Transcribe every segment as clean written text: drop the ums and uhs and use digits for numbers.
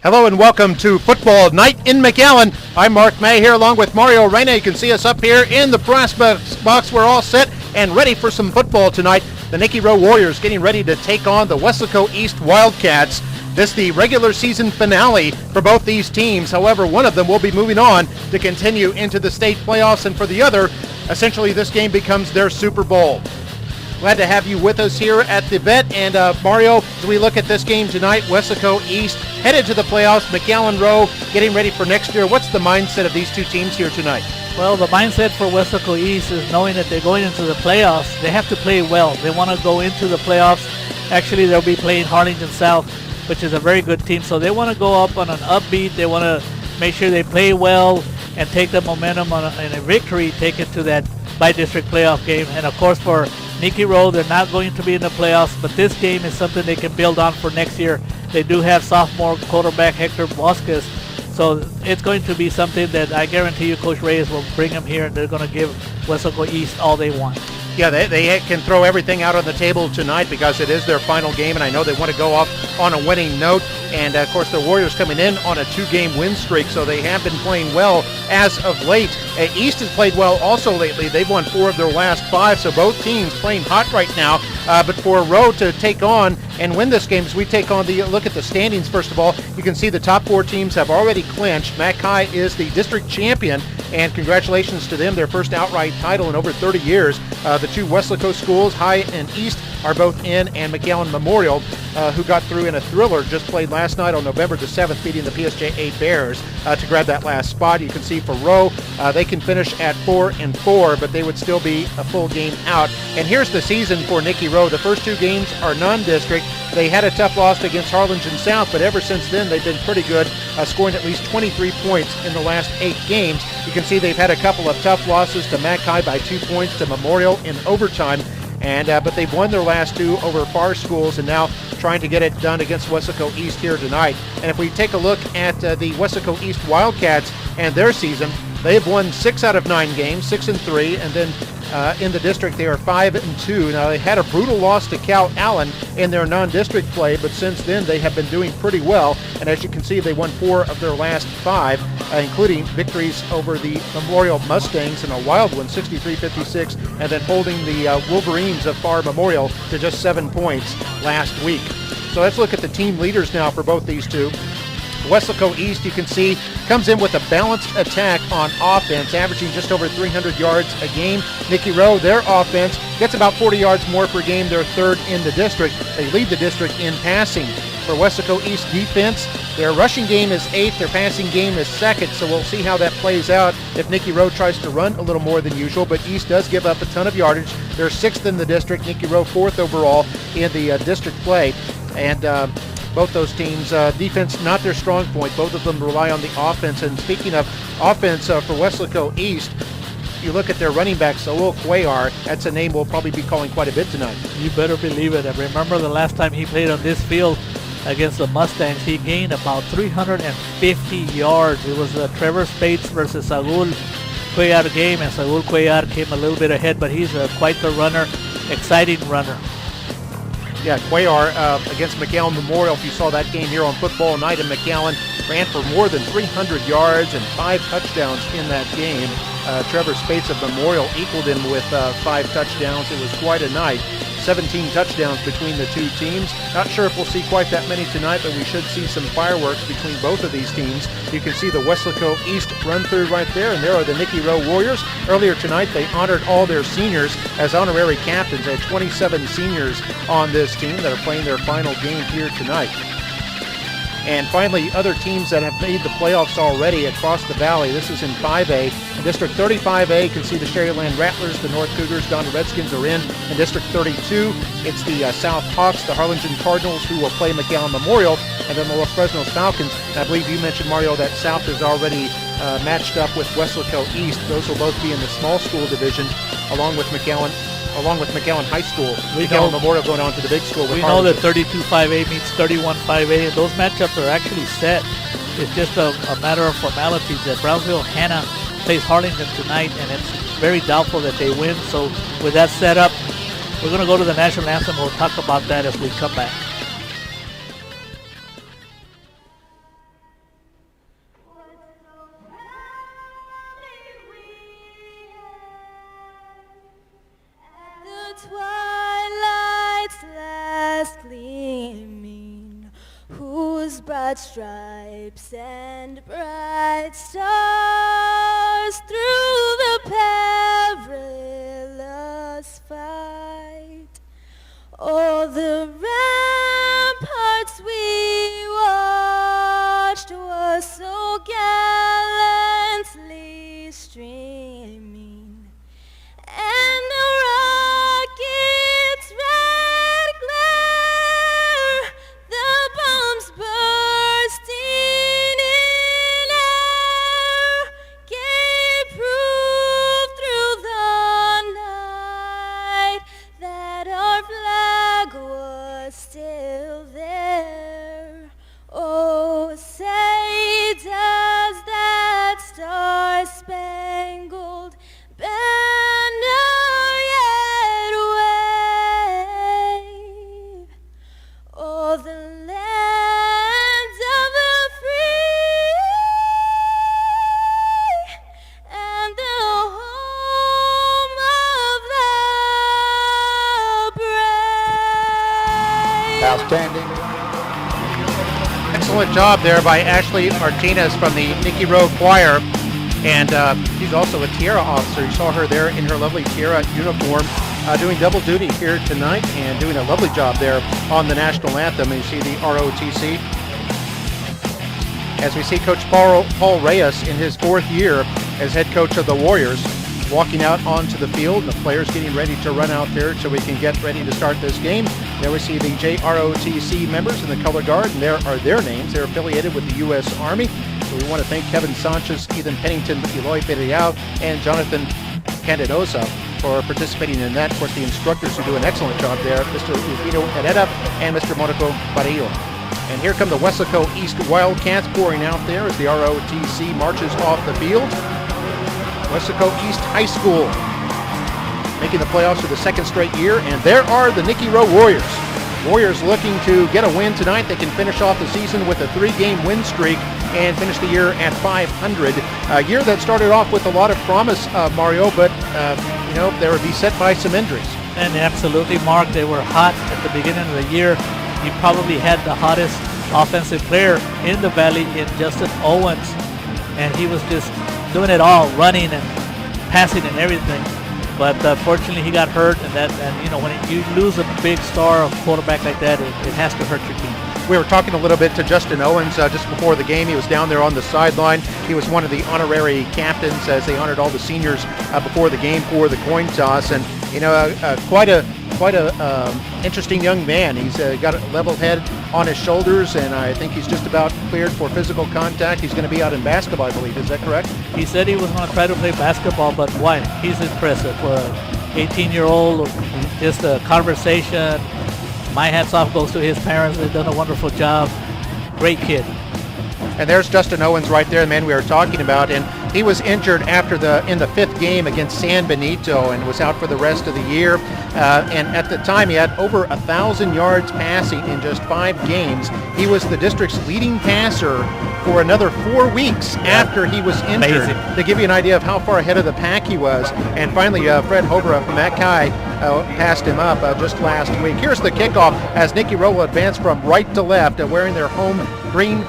Hello and welcome to Football Night in McAllen. I'm Mark May here along with Mario Reyna. You can see us up here in the press box. We're all set and ready for some football tonight. The Nicky Rowe Warriors getting ready to take on the Weslaco East Wildcats. This is the regular season finale for both these teams. However, one of them will be moving on to continue into the state playoffs, and for the other, essentially this game becomes their Super Bowl. Glad to have you with us here at the vet. And Mario, as we look at this game tonight, Weslaco East headed to the playoffs, McAllen Rowe getting ready for next year. What's the mindset of these two teams here tonight? Well, the mindset for Weslaco East is knowing that they're going into the playoffs. They have to play well. They want to go into the playoffs. Actually, they'll be playing Harlingen South, which is a very good team. So they want to go up on an upbeat. They want to make sure they play well and take the momentum in a victory, take it to that by-district playoff game. And, of course, for Nicky Rowe, they're not going to be in the playoffs, but this game is something they can build on for next year. They do have sophomore quarterback Hector Vasquez, so it's going to be something that I guarantee you Coach Reyes will bring them here, and they're going to give Weslaco East all they want. Yeah, they can throw everything out on the table tonight because it is their final game, and I know they want to go off on a winning note. And, of course, the Warriors coming in on a 2-game win streak, so they have been playing well as of late. East has played well also lately. They've won 4 of their last 5, so both teams playing hot right now. But for Rowe to take on and win this game, as we take on look at the standings, first of all, you can see the top 4 teams have already clinched. Mac High is the district champion, and congratulations to them, their first outright title in over 30 years. The two Weslaco schools, High and East, are both in, and McAllen Memorial, who got through in a thriller, just played last night on November the 7th, beating the PSJ-A Bears to grab that last spot. You can see for Rowe, they can finish at 4-4, but they would still be a full game out. And here's the season for Nicky Rowe. The first 2 games are non-district. They had a tough loss against Harlingen South, but ever since then they've been pretty good, scoring at least 23 points in the last 8 games. You can see they've had a couple of tough losses to Mac High by 2 points, to Memorial in overtime. And but they've won their last 2 over FAR schools, and now trying to get it done against Weslaco East here tonight. And if we take a look at the Weslaco East Wildcats and their season, they've won 6 out of 9 games, 6-3, and then in the district they are 5-2. Now they had a brutal loss to Cal Allen in their non-district play, but since then they have been doing pretty well. And as you can see, they won 4 of their last 5, including victories over the Memorial Mustangs in a wild one, 63-56, and then holding the Wolverines of FAR Memorial to just 7 points last week. So let's look at the team leaders now for both these two. Weslaco East, you can see, comes in with a balanced attack on offense, averaging just over 300 yards a game. Nicky Rowe, their offense, gets about 40 yards more per game. They're 3rd in the district. They lead the district in passing. For Weslaco East defense, their rushing game is 8th, their passing game is 2nd, so we'll see how that plays out if Nicky Rowe tries to run a little more than usual, but East does give up a ton of yardage. They're 6th in the district, Nicky Rowe 4th overall in the district play. And both those teams, defense not their strong point. Both of them rely on the offense. And speaking of offense for Weslaco East, you look at their running back, Saul Cuellar. That's a name we'll probably be calling quite a bit tonight. You better believe it. I remember the last time he played on this field against the Mustangs, he gained about 350 yards. It was Trevor Spates versus Saul Cuellar game, and Saul Cuellar came a little bit ahead, but he's quite the runner, exciting runner. Yeah, Cuellar against McAllen Memorial, if you saw that game here on Football Night in McAllen, ran for more than 300 yards and 5 touchdowns in that game. Trevor Spates of Memorial equaled him with 5 touchdowns. It was quite a night. 17 touchdowns between the two teams. Not sure if we'll see quite that many tonight, but we should see some fireworks between both of these teams. You can see the Weslaco East run through right there, and there are the Nicky Rowe Warriors. Earlier tonight, they honored all their seniors as honorary captains. They had 27 seniors on this team that are playing their final game here tonight. And finally, other teams that have made the playoffs already across the valley. This is in 5A. In District 35A, you can see the Sherryland Rattlers, the North Cougars, Donna Redskins are in. In District 32, it's the South Hawks, the Harlingen Cardinals, who will play McAllen Memorial, and then the Los Fresnos Falcons. And I believe you mentioned, Mario, that South is already matched up with Weslaco East. Those will both be in the small school division, along with McAllen High School. McAllen Memorial going on to the big school. We know that 32-5A meets 31-5A, and those matchups are actually set. It's just a matter of formalities that Brownsville Hannah plays Harlingen tonight, and it's very doubtful that they win. So with that set up, we're going to go to the national anthem. We'll talk about that as we come back. broad stripes and bright stars through the perilous fight. Oh, the ramparts we watched were so gallantly streaming, and the rocket's red glare, the bombs bursting in air, gave proof through the night that our flag was still there. Oh, say does that star-spangled banner yet wave? Oh, the lands of the free and the home of the brave. Outstanding. Excellent job there by Ashley Martinez from the Nicky Rowe Choir. And she's also a Tiara officer. You saw her there in her lovely Tiara uniform doing double duty here tonight and doing a lovely job there on the national anthem. And you see the ROTC. As we see Coach Paul Reyes in his 4th year as head coach of the Warriors walking out onto the field, and the players getting ready to run out there so we can get ready to start this game. There we see the JROTC members in the color guard, and there are their names. They're affiliated with the U.S. Army. So we want to thank Kevin Sanchez, Ethan Pennington, Eloy Perial, and Jonathan Candidosa for participating in that. Of course, the instructors who do an excellent job there, Mr. Rufino Herrera and Mr. Monaco Barrillo. And here come the Weslaco East Wildcats pouring out there as the ROTC marches off the field. Weslaco East High School making the playoffs for the 2nd straight year, and there are the Nicky Rowe Warriors. Warriors looking to get a win tonight. They can finish off the season with a 3-game win streak and finish the year at 500. A year that started off with a lot of promise, Mario, but they were beset by some injuries. And absolutely, Mark, they were hot at the beginning of the year. You probably had the hottest offensive player in the Valley in Justin Owens, and he was just doing it all, running and passing and everything. But fortunately, he got hurt, and when you lose a big star quarterback like that, it has to hurt your team. We were talking a little bit to Justin Owens just before the game. He was down there on the sideline. He was one of the honorary captains as they honored all the seniors before the game for the coin toss, and quite a interesting young man. He's got a level head on his shoulders, and I think he's just about cleared for physical contact. He's going to be out in basketball, I believe. Is that correct? He said he was going to try to play basketball, but why? He's impressive for an 18-year-old. Just a conversation. My hats off goes to his parents. They've done a wonderful job. Great kid. And there's Justin Owens right there, the man we were talking about. And he was injured in the 5th game against San Benito and was out for the rest of the year. And at the time, he had over 1,000 yards passing in just 5 games. He was the district's leading passer for another 4 weeks after he was injured. Amazing. To give you an idea of how far ahead of the pack he was. And finally, Fred Hobra from Mackay passed him up just last week. Here's the kickoff as Nicky Rowe will advance from right to left, wearing their home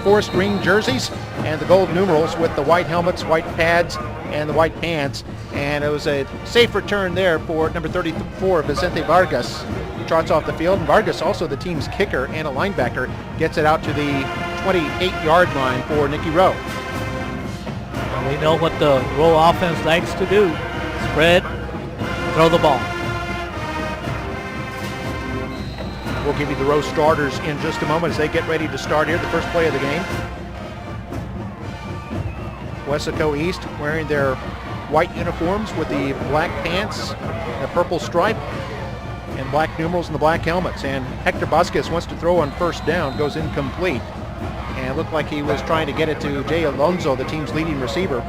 forest green jerseys and the gold numerals with the white helmets, white pads, and the white pants. And it was a safe return there for number 34, Vicente Vargas, who trots off the field. And Vargas, also the team's kicker and a linebacker, gets it out to the 28-yard line for Nicky Rowe. We know what the Rowe offense likes to do. Spread, throw the ball. We'll give you the Rowe starters in just a moment as they get ready to start here, the first play of the game. Weslaco East wearing their white uniforms with the black pants, the purple stripe, and black numerals and the black helmets. And Hector Vasquez wants to throw on first down, goes incomplete. And it looked like he was trying to get it to Jay Alonso, the team's leading receiver.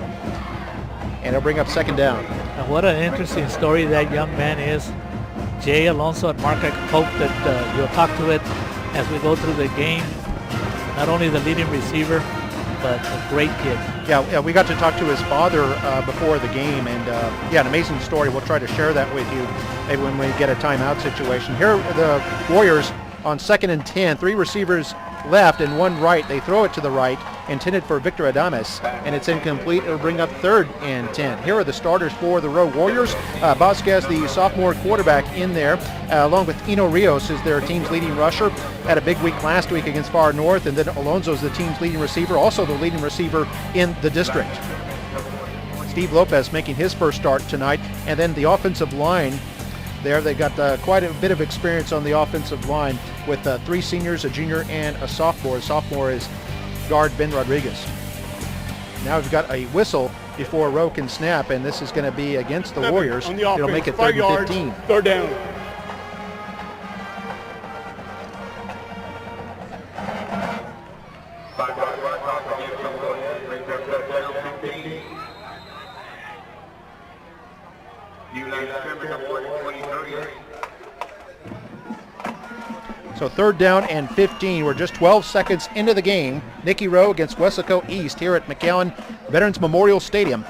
And it'll bring up second down. And what an interesting story that young man is. Jay Alonso and Mark, I hope that you'll talk to it as we go through the game. Not only the leading receiver, but a great kid. Yeah, we got to talk to his father before the game, and an amazing story. We'll try to share that with you maybe when we get a timeout situation. Here are the Warriors on 2nd and 10. 3 receivers left and 1 right. They throw it to the right, intended for Victor Adames, and it's incomplete. It'll bring up 3rd and 10. Here are the starters for the Rowe Warriors. Vasquez, the sophomore quarterback, in there, along with Eno Rios is their team's leading rusher. Had a big week last week against Far North, and then Alonso's the team's leading receiver, also the leading receiver in the district. Steve Lopez making his first start tonight, and then the offensive line there. They got quite a bit of experience on the offensive line with 3 seniors, a junior, and a sophomore. The sophomore is guard Ben Rodriguez. Now we've got a whistle before Rowe can snap, and this is going to be against the Warriors. On the offense, it'll make it 5 3rd and yards, 15. 3rd down. So 3rd down and 15. We're just 12 seconds into the game. Nicky Rowe against Weslaco East here at McAllen Veterans Memorial Stadium,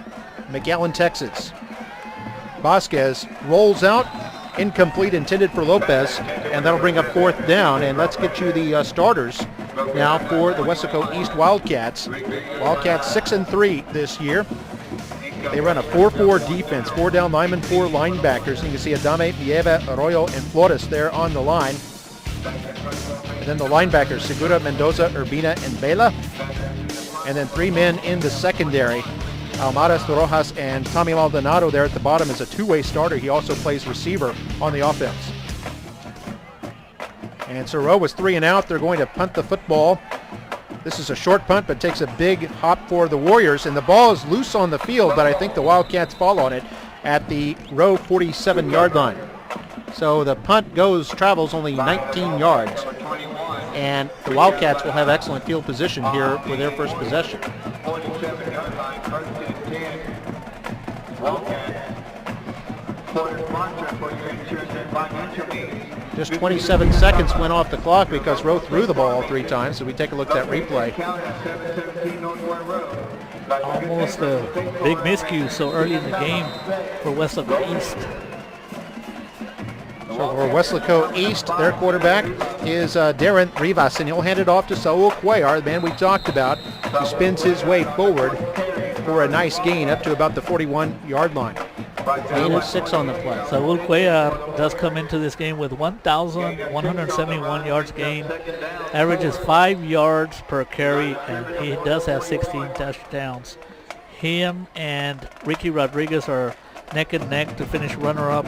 McAllen, Texas. Vasquez rolls out, incomplete, intended for Lopez, and that'll bring up 4th down. And let's get you the starters now for the Weslaco East Wildcats. Wildcats 6-3 this year. They run a 4-4 defense, 4 down linemen, 4 linebackers. And you can see Adame, Nieva, Arroyo, and Flores there on the line. And then the linebackers, Segura, Mendoza, Urbina, and Vela. And then 3 men in the secondary. Almaraz, Rojas, and Tommy Maldonado there at the bottom is a 2-way starter. He also plays receiver on the offense. And so Rowe was 3 and out. They're going to punt the football. This is a short punt, but takes a big hop for the Warriors. And the ball is loose on the field, but I think the Wildcats fall on it at the Rowe 47-yard line. So the punt travels only 19 yards. And the Wildcats will have excellent field position here for their first possession. Just 27 seconds went off the clock because Rowe threw the ball 3 times. So we take a look at that replay. Almost a big miscue so early in the game for Weslaco East. So for Weslaco East, their quarterback is Darren Rivas, and he'll hand it off to Saul Cuellar, the man we talked about, who spins his way forward for a nice gain up to about the 41-yard line. Gain of 6 on the play. Saul Cuellar does come into this game with 1,171 yards gained, averages 5 yards per carry, and he does have 16 touchdowns. Him and Ricky Rodriguez are neck and neck to finish runner-up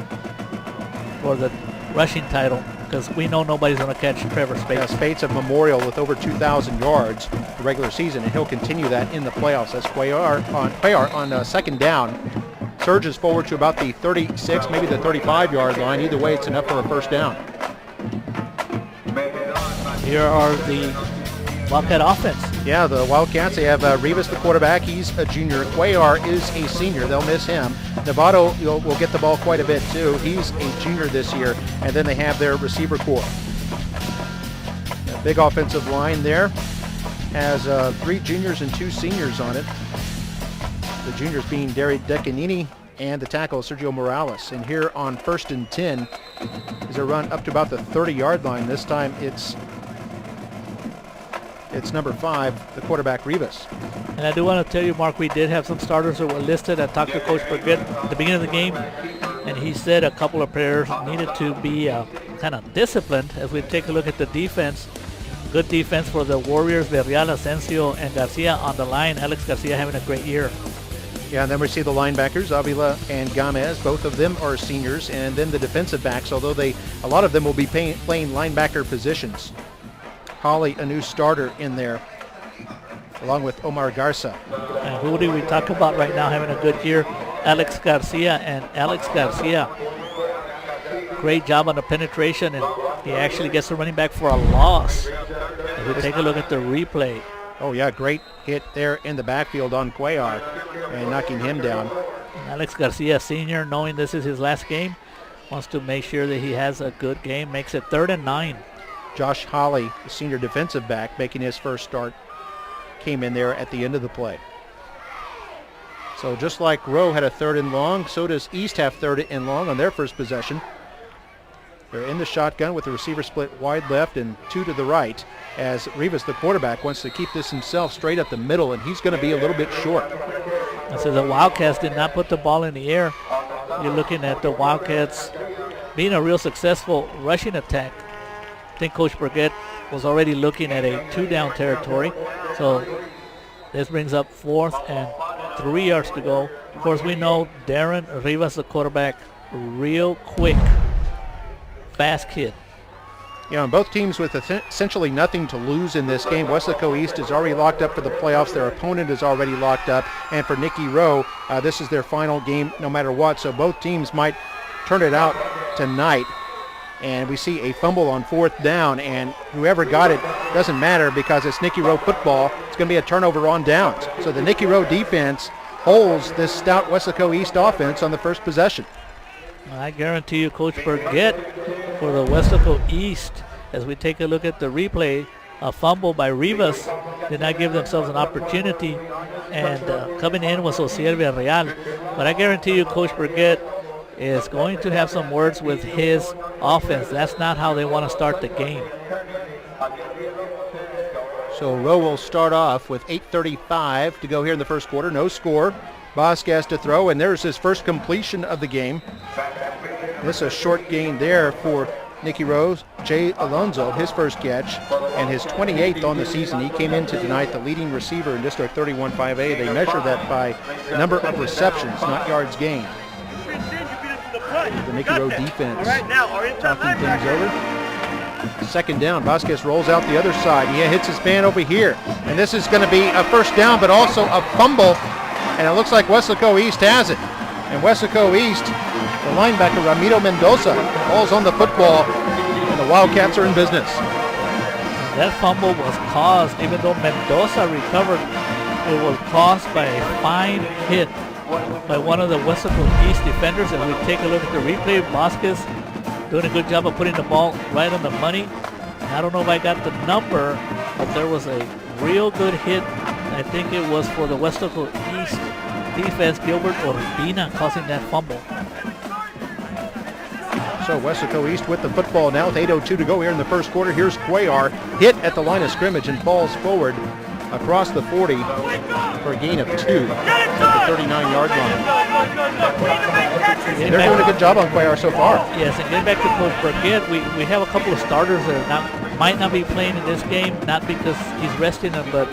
for the rushing title, because we know nobody's going to catch Trevor Spates. Yeah, Spates of Memorial with over 2,000 yards the regular season, and he'll continue that in the playoffs. As Cuellar on 2nd down surges forward to about the 36, maybe the 35-yard line. Either way, it's enough for a first down. Here are the Wildcat offense. Yeah, the Wildcats, they have Rivas, the quarterback. He's a junior. Cuellar is a senior. They'll miss him. Novato will get the ball quite a bit, too. He's a junior this year. And then they have their receiver corps. A big offensive line there. Has 3 juniors and 2 seniors on it. The juniors being Derry Decanini and the tackle Sergio Morales. And here on 1st and 10 is a run up to about the 30-yard line. This time it's number 5, the quarterback Rivas. And I do want to tell you, Mark, we did have some starters that were listed. I talked to Coach Burgett at the beginning of the game, and he said a couple of players needed to be kind of disciplined. As we take a look at the defense, good defense for the Warriors, Villarreal, Asensio, and Garcia on the line. Alex Garcia having a great year. Yeah, and then we see the linebackers, Avila and Gamez. Both of them are seniors. And then the defensive backs, although a lot of them will be playing linebacker positions. Holly, a new starter in there, along with Omar Garza. And who do we talk about right now having a good year? Alex Garcia. And Alex Garcia, great job on the penetration, and he actually gets the running back for a loss. If we take a look at the replay. Oh, yeah, great hit there in the backfield on Cuellar and knocking him down. Alex Garcia, senior, knowing this is his last game, wants to make sure that he has a good game, makes it 3rd and 9. Josh Holly, the senior defensive back, making his first start, came in there at the end of the play. So just like Rowe had a 3rd and long, so does East have 3rd and long on their first possession. They're in the shotgun with the receiver split wide left and 2 to the right, as Rivas, the quarterback, wants to keep this himself straight up the middle, and he's going to be a little bit short. So the Wildcats did not put the ball in the air. You're looking at the Wildcats being a real successful rushing attack. I think Coach Burgett was already looking at a 2-down territory. So this brings up 4th and 3 yards to go. Of course, we know Darren Rivas, the quarterback, real quick, fast kid. You know, both teams with essentially nothing to lose in this game. Weslaco East is already locked up for the playoffs. Their opponent is already locked up. And for Nicky Rowe, this is their final game no matter what. So both teams might turn it out tonight. And we see a fumble on 4th down. And whoever got it doesn't matter because it's Nicky Rowe football. It's going to be a turnover on downs. So the Nicky Rowe defense holds this stout Weslaco East offense on the first possession. I guarantee you Coach Burgett for the Weslaco East, as we take a look at the replay, a fumble by Rivas did not give themselves an opportunity, and coming in was Osiel Villarreal. But I guarantee you Coach Burgett is going to have some words with his offense. That's not how they want to start the game. So Rowe will start off with 8:35 to go here in the first quarter. No score. Vasquez to throw, and there's his first completion of the game. This is a short gain there for Nicky Rowe. Jay Alonso, his first catch, and his 28th on the season. He came into tonight the leading receiver in District 31-5A. They measure that by number of receptions, not yards gained. The Nicky Rowe defense talking things over. Second down, Vasquez rolls out the other side. He hits his man over here, and this is going to be a first down, but also a fumble. And it looks like Weslaco East has it. And Weslaco East, the linebacker Ramiro Mendoza, falls on the football, and the Wildcats are in business. That fumble was caused, even though Mendoza recovered, it was caused by a fine hit by one of the Weslaco East defenders. And we take a look at the replay, Vasquez doing a good job of putting the ball right on the money. I don't know if I got the number, but there was a real good hit. I think it was for the Weslaco East defense, Gilbert Urbina, causing that fumble. So Weslaco East with the football now with 8:02 to go here in the first quarter. Here's Cuellar, hit at the line of scrimmage and falls forward across the 40 for a gain of 2 at the 39-yard line. They're doing a good job on Cuellar so far. Yes, and getting back to Coach Burgett, we have a couple of starters that might not be playing in this game, not because he's resting them, but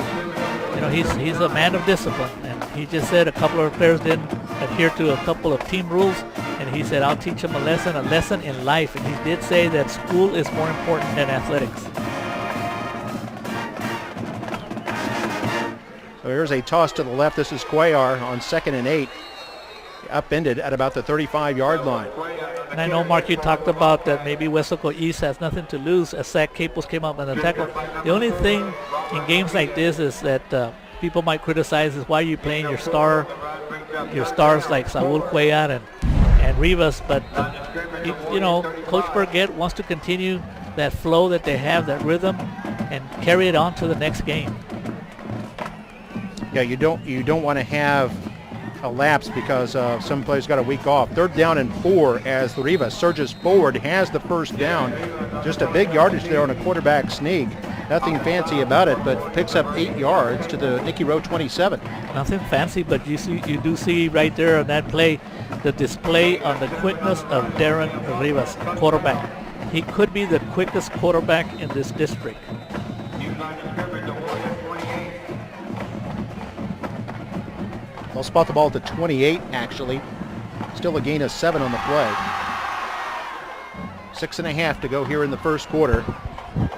you know, he's a man of discipline, and he just said a couple of players didn't adhere to a couple of team rules, and he said, I'll teach them a lesson in life. And he did say that school is more important than athletics. So here's a toss to the left. This is Cuellar on 2nd and 8. Upended at about the 35-yard line. And I know, Mark, you talked about that maybe Weslaco East has nothing to lose as Zach Caples came up on the tackle. The only thing in games like this is that people might criticize is why are you playing your stars like Saul Cuellar and Rivas, but you know, Coach Burgett wants to continue that flow that they have, that rhythm, and carry it on to the next game. Yeah, you don't want to have a lapse because some players got a week off. 3rd down and 4 as Rivas surges forward, has the first down. Just a big yardage there on a quarterback sneak. Nothing fancy about it, but picks up 8 yards to the Nicky Rowe 27. Nothing fancy, but you do see right there on that play the display on the quickness of Darren Rivas, quarterback. He could be the quickest quarterback in this district. They'll spot the ball at the 28, actually. Still a gain of 7 on the play. 6.5 to go here in the first quarter.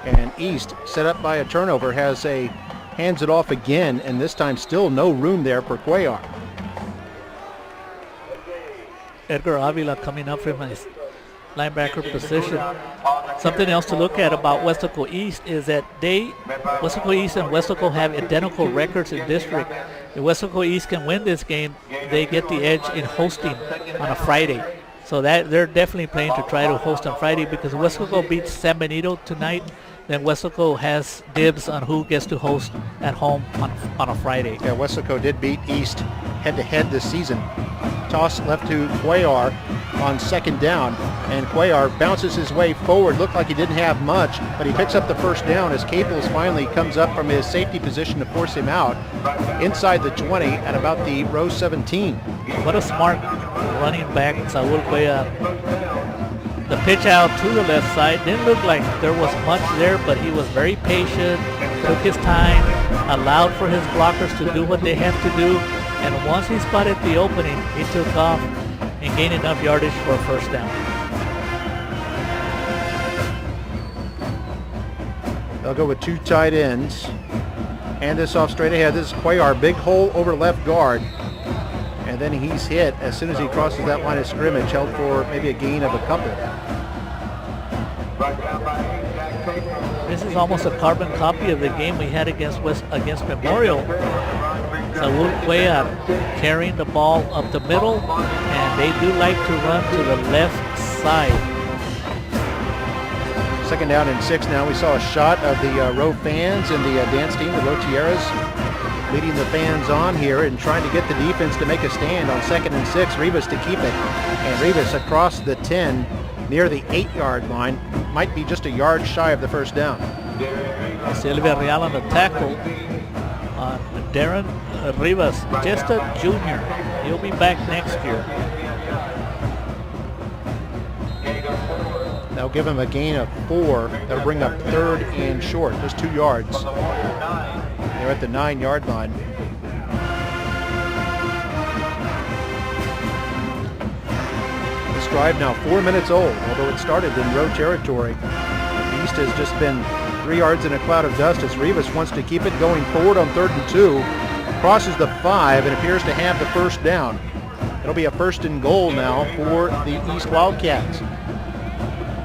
And East, set up by a turnover, hands it off again, and this time still no room there for Cuellar. Edgar Avila coming up from his linebacker position. Something else to look at about Weslaco East is that Weslaco East and Weslaco have identical records in district. If Weslaco East can win this game, they get the edge in hosting on a Friday. So that they're definitely playing to try to host on Friday, because Weslaco beats San Benito tonight, then Weslaco has dibs on who gets to host at home on a Friday. Yeah, Weslaco did beat East head-to-head this season. Toss left to Cuellar, on second down. And Cuellar bounces his way forward. Looked like he didn't have much, but he picks up the first down as Caples finally comes up from his safety position to force him out inside the 20 at about the Rowe 17. What a smart running back, Saul Cuellar. The pitch out to the left side didn't look like there was much there, but he was very patient, took his time, allowed for his blockers to do what they have to do, and once he spotted the opening, he took off and gained enough yardage for a first down. They'll go with two tight ends. Hand this off straight ahead. This is Cuellar, big hole over left guard. And then he's hit as soon as he crosses that line of scrimmage, held for maybe a gain of a couple. This is almost a carbon copy of the game we had against Memorial. Saul Cuellar carrying the ball up the middle, and they do like to run to the left side. Second down and 6 now. We saw a shot of the Rowe fans and the dance team, the Rowe Tierras, leading the fans on here and trying to get the defense to make a stand on 2nd and 6. Rivas to keep it. And Rivas across the 10 near the 8-yard line. Might be just a yard shy of the first down. Silvia Real on the tackle on Darren Rivas, just a junior. He'll be back next year. They'll give him a gain of 4. That'll bring up 3rd and short, just 2 yards. They're at the 9-yard line. This drive now 4 minutes old, although it started in Rowe territory. The East has just been 3 yards in a cloud of dust as Rivas wants to keep it going forward on 3rd and 2. Crosses the 5 and appears to have the first down. It'll be a 1st and goal now for the East Wildcats.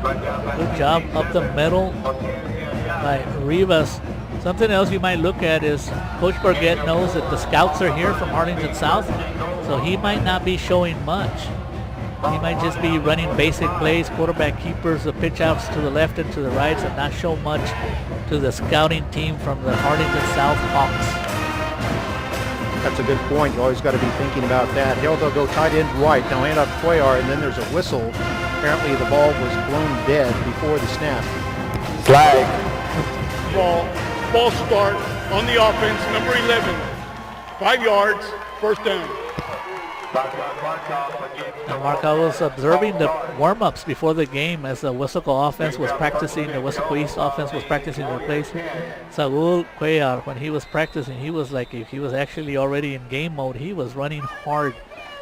Good job up the middle by Rivas. Something else you might look at is Coach Burgett knows that the scouts are here from Harlingen South, so he might not be showing much. He might just be running basic plays, quarterback keepers, the pitch outs to the left and to the right, and not show much to the scouting team from the Harlingen South Hawks. That's a good point. You always got to be thinking about that. They'll go tight end right. Now hand off Cuellar, and then there's a whistle. Apparently the ball was blown dead before the snap. Flag. Ball start on the offense, number 11. 5 yards, first down. And Marco was observing the warm-ups before the game as the weslaco offense was practicing, the weslaco East offense was practicing their plays. Saul Cuellar, when he was practicing, he was like, if he was actually already in game mode, he was running hard.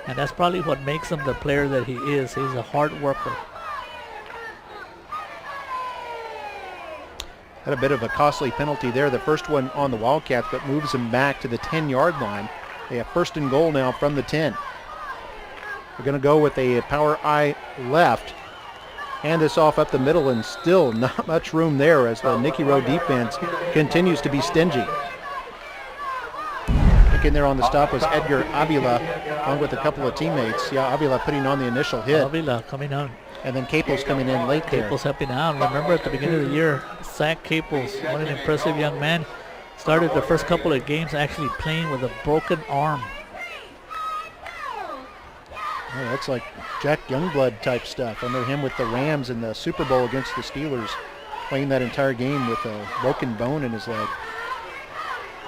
And that's probably what makes him the player that he is. He's a hard worker. Had a bit of a costly penalty there, the first one on the Wildcats, but moves them back to the 10-yard line. They have 1st and goal now from the 10. We're going to go with a power I left. Hand this off up the middle, and still not much room there as the Nicky Rowe defense continues to be stingy. In there on the stop was Edgar Avila, along with a couple of teammates. Yeah, Avila putting on the initial hit. Avila coming on. And then Caples coming in late there. Caples helping out. Remember at the beginning of the year, Zach Caples, what an impressive young man, started the first couple of games actually playing with a broken arm. Oh, that's like Jack Youngblood type stuff. I remember him with the Rams in the Super Bowl against the Steelers, playing that entire game with a broken bone in his leg.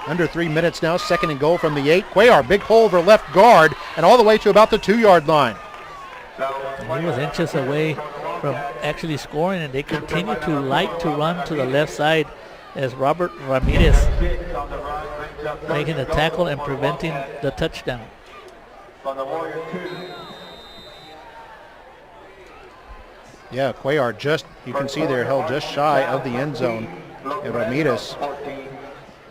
Under 3 minutes now, 2nd and goal from the 8. Cuellar, big hole over left guard and all the way to about the 2-yard line. And he was inches away from actually scoring, and they continue to like to run to the left side as Robert Ramirez making the tackle and preventing the touchdown. Yeah, Cuellar just, you can see there, held just shy of the end zone. And Ramirez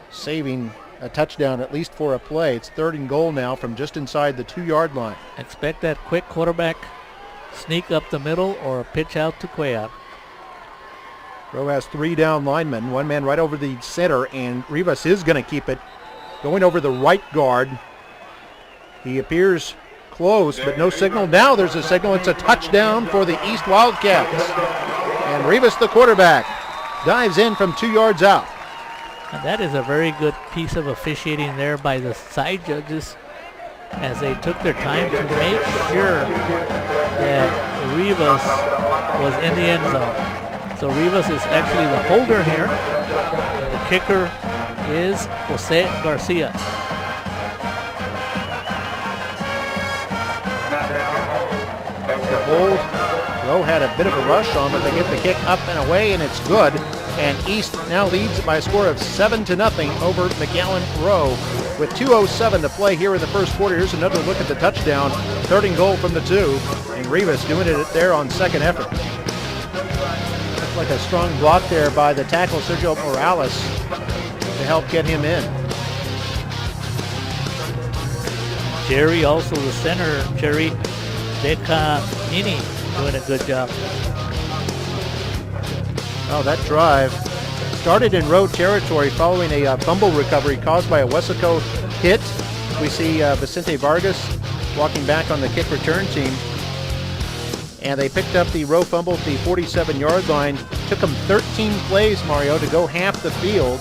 saving a touchdown at least for a play. It's 3rd and goal now from just inside the 2-yard line. Expect that quick quarterback sneak up the middle or a pitch out to Cuellar. Rowe has 3 down linemen, 1 man right over the center, and Rivas is going to keep it going over the right guard. He appears close, but no signal. Now there's a signal. It's a touchdown for the East Wildcats. And Rivas, the quarterback, dives in from 2 yards out. And that is a very good piece of officiating there by the side judges. as they took their time to make sure that Rivas was in the end zone. So Rivas is actually the holder here. The kicker is Jose Garcia. The hold. Rowe had a bit of a rush on, but they get the kick up and away, and it's good. And East now leads by a score of 7-0 over McAllen Rowe. With 2:07 to play here in the first quarter, here's another look at the touchdown. 3rd and goal from the 2, and Rivas doing it there on second effort. Looks like a strong block there by the tackle, Sergio Morales, to help get him in. Jerry, also the center, Jerry Decamini, doing a good job. Oh, that drive started in Rowe territory following a fumble recovery caused by a Weslaco hit. We see Vicente Vargas walking back on the kick return team. And they picked up the Rowe fumble at the 47-yard line. Took them 13 plays, Mario, to go half the field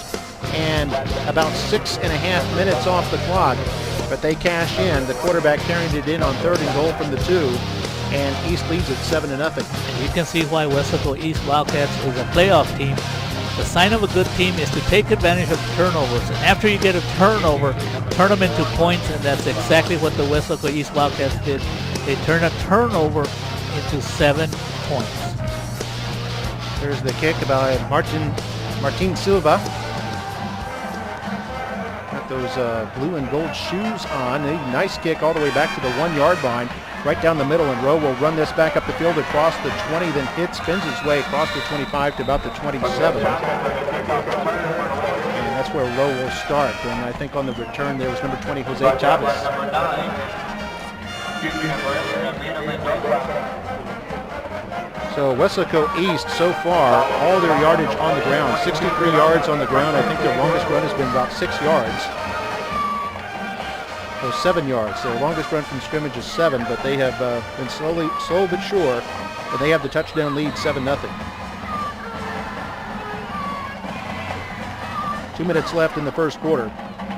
and about 6.5 minutes off the clock. But they cash in. The quarterback carried it in on 3rd and goal from the 2. And East leads at 7-0. You can see why Weslaco East Wildcats is a playoff team. The sign of a good team is to take advantage of turnovers. And after you get a turnover, turn them into points, and that's exactly what the Weslaco East Wildcats did. They turned a turnover into 7 points. There's the kick by Martin Silva. Got those blue and gold shoes on. A nice kick all the way back to the 1-yard line. Right down the middle, and Rowe will run this back up the field across the 20, then spins his way across the 25 to about the 27. And that's where Rowe will start. And I think on the return there was number 20, Jose Chavez. So Weslaco East, so far, all their yardage on the ground. 63 yards on the ground. I think their longest run has been about 6 yards. Oh, 7 yards. Their longest run from scrimmage is 7, but they have been slow but sure. But they have the touchdown lead, 7-0. 2 minutes left in the first quarter.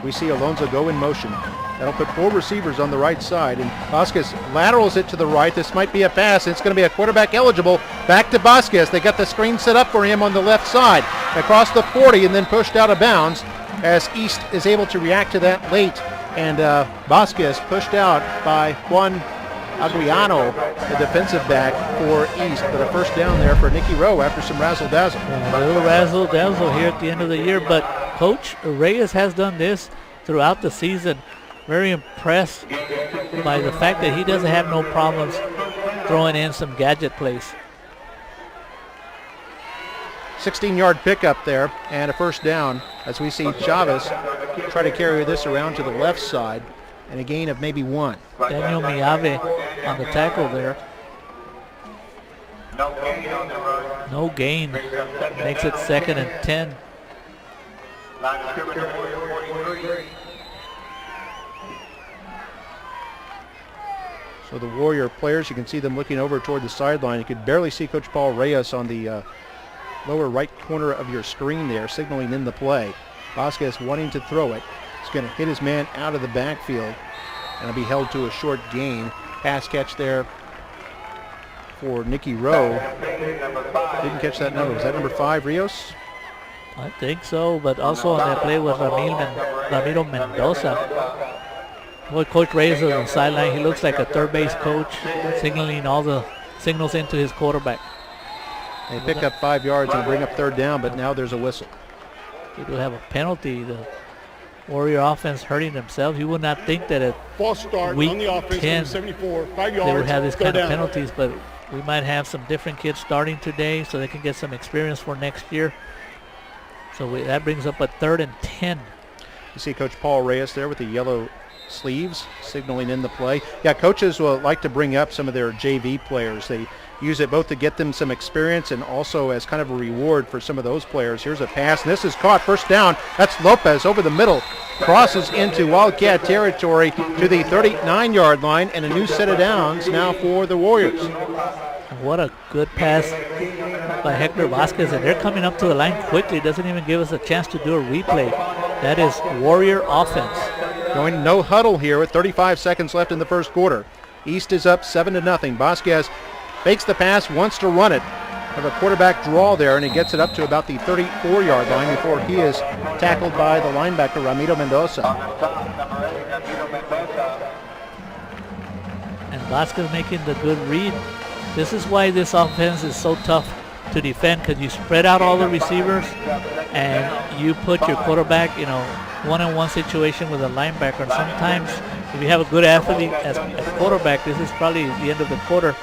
We see Alonso go in motion. That'll put 4 receivers on the right side, and Vasquez laterals it to the right. This might be a pass. It's going to be a quarterback eligible. Back to Vasquez. They got the screen set up for him on the left side. Across the 40 and then pushed out of bounds as East is able to react to that late. And Vasquez pushed out by Juan Agriano, the defensive back for East. But a first down there for Nicky Rowe after some razzle-dazzle. A little razzle-dazzle here at the end of the year, but Coach Reyes has done this throughout the season. Very impressed by the fact that he doesn't have no problems throwing in some gadget plays. 16-yard pickup there and a first down as we see Chavez try to carry this around to the left side and a gain of maybe 1. Daniel Miave on the tackle there. No gain. Makes it 2nd and 10. So the Warrior players, you can see them looking over toward the sideline. You could barely see Coach Paul Reyes on the lower right corner of your screen there, signaling in the play. Vasquez wanting to throw it. He's going to hit his man out of the backfield and be held to a short gain. Pass catch there for Nicky Rowe. Didn't catch that number. Was that number 5, Rios? I think so, but also on that play with Ramiro Mendoza. Boy, Coach Reyes is on the sideline. He looks like a third base coach, signaling all the signals into his quarterback. They pick up 5 yards and bring up 3rd down, but now there's a whistle. They do have a penalty. The Warrior offense hurting themselves. You would not think that at False start week on the offense, 10 74, 5 yards. they would have this kind third of down. penalties, but we might have some different kids starting today so they can get some experience for next year. So that brings up a 3rd and 10. You see Coach Paul Reyes there with the yellow sleeves signaling in the play. Yeah, coaches will like to bring up some of their JV players. They use it both to get them some experience and also as kind of a reward for some of those players. Here's a pass, and this is caught. First down. That's Lopez over the middle. Crosses into Wildcat territory to the 39-yard line, and a new set of downs now for the Warriors. What a good pass by Hector Vasquez, and they're coming up to the line quickly. Doesn't even give us a chance to do a replay. That is Warrior offense. Going no huddle here with 35 seconds left in the first quarter. East is up 7-0. Vasquez fakes the pass, wants to run it. Have a quarterback draw there, and he gets it up to about the 34-yard line before he is tackled by the linebacker, Ramiro Mendoza. And Vasquez making the good read. This is why this offense is so tough to defend, because you spread out all the receivers and you put your quarterback, one-on-one situation with a linebacker. And sometimes if you have a good athlete as quarterback, this is probably the end of the quarter.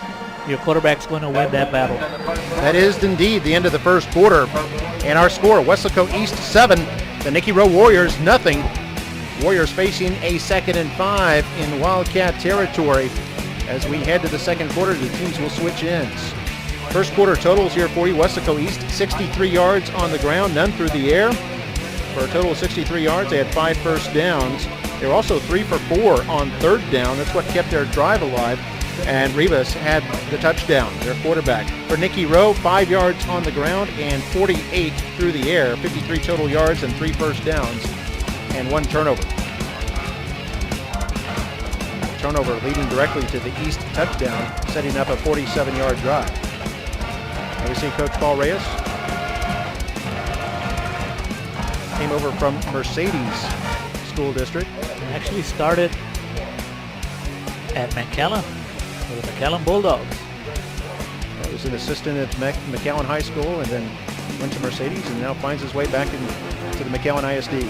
Your quarterback's going to win that battle. That is indeed the end of the first quarter. And our score, Weslaco East 7, the Nicky Rowe Warriors nothing. Warriors facing a 2nd and 5 in Wildcat territory. As we head to the second quarter, the teams will switch ends. First quarter totals here for you. Weslaco East, 63 yards on the ground, none through the air. For a total of 63 yards, they had 5 first downs. They were also 3 for 4 on third down. That's what kept their drive alive. And Rivas had the touchdown, their quarterback. For Nicky Rowe, 5 yards on the ground and 48 through the air, 53 total yards and 3 first downs and 1 turnover. Turnover leading directly to the East touchdown, setting up a 47-yard drive. Now we see Coach Paul Reyes. Came over from Mercedes School District. Actually started at McAllen with the McAllen Bulldogs. He was an assistant at McAllen High School and then went to Mercedes and now finds his way back into the McAllen ISD.